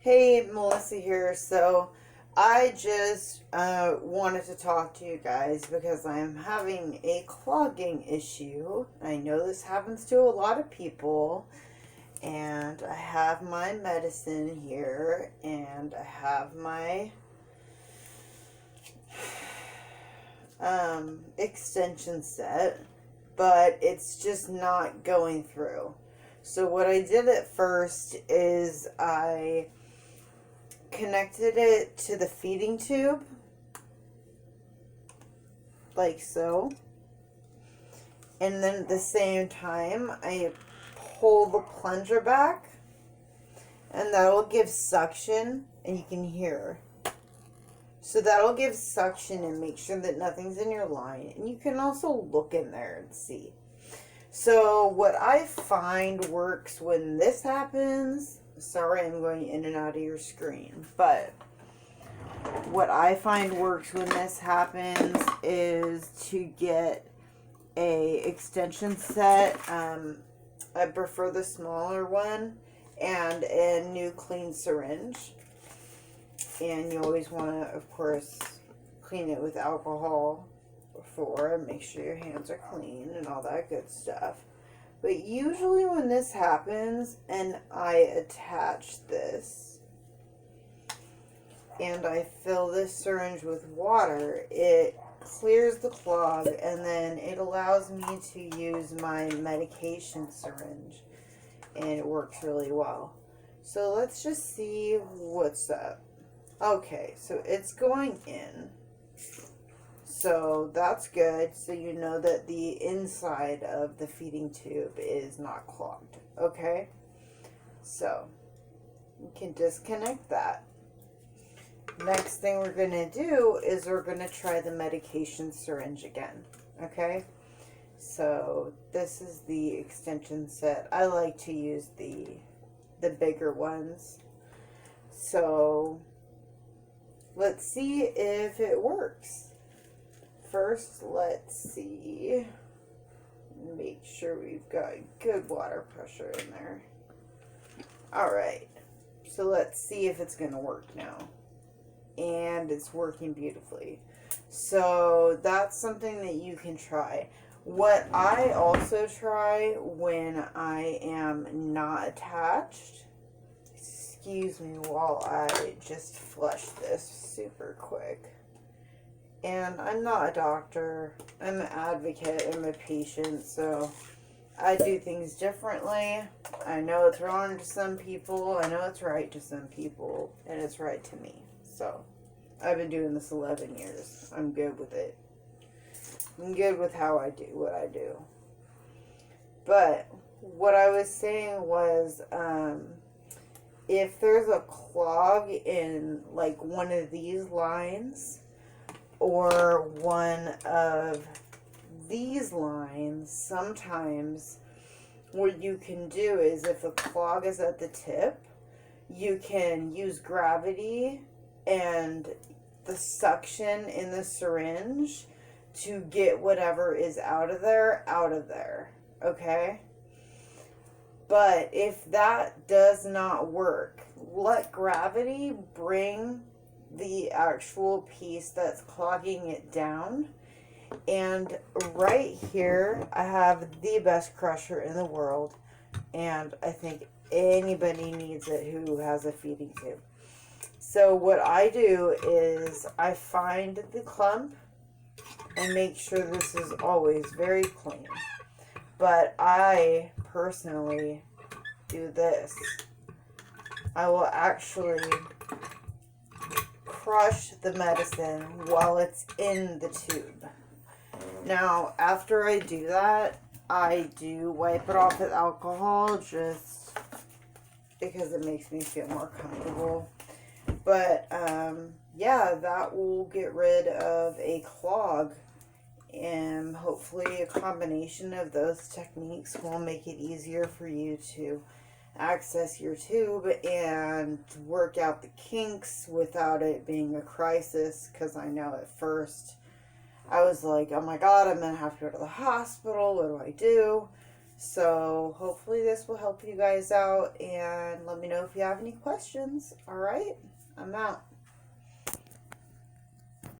Hey, Melissa here. So, I just wanted to talk to you guys because I'm having a clogging issue. I know this happens to a lot of people, and I have my medicine here, and I have my extension set, but it's just not going through. So, what I did at first is I connected it to the feeding tube, like so. And then at the same time, I pull the plunger back, and that'll give suction, and you can hear. So that'll give suction and make sure that nothing's in your line. And you can also look in there and see. So what I find works when this happens, sorry I'm going in and out of your screen, but what I find works when this happens is to get a extension set. I prefer the smaller one, and a new clean syringe. And you always want to, of course, clean it with alcohol before and make sure your hands are clean and all that good stuff. But usually when this happens and I attach this and I fill this syringe with water, it clears the clog, and then it allows me to use my medication syringe, and it works really well. So let's just see what's up. Okay, so it's going in. So that's good. So you know that the inside of the feeding tube is not clogged. Okay? So you can disconnect that. Next thing we're going to do is we're going to try the medication syringe again. Okay? So this is the extension set. I like to use the bigger ones. So let's see if it works. First, let's see. Make sure we've got good water pressure in there. Alright, so let's see if it's going to work now. And it's working beautifully. So that's something that you can try. What I also try when I am not attached, excuse me while I just flush this super quick. And I'm not a doctor, I'm an advocate, I'm a patient, so I do things differently. I know it's wrong to some people, I know it's right to some people, and it's right to me. So, I've been doing this 11 years. I'm good with it. I'm good with how I do what I do. But, what I was saying was, if there's a clog in, like, one of these lines, or one of these lines, sometimes what you can do is, if a clog is at the tip, you can use gravity and the suction in the syringe to get whatever is out of there, okay? But if that does not work, let gravity bring the actual piece that's clogging it down. And right here, I have the best crusher in the world, and I think anybody needs it who has a feeding tube. So what I do is I find the clump and make sure this is always very clean. But I personally do this. I will actually crush the medicine while it's in the tube. Now, after I do that, I do wipe it off with alcohol just because it makes me feel more comfortable. But, yeah, that will get rid of a clog. And hopefully a combination of those techniques will make it easier for you to access your tube and work out the kinks without it being a crisis. Because I know at first I was like, oh my god, I'm going to have to go to the hospital. What do I do? So hopefully this will help you guys out, and let me know if you have any questions. All right, I'm out.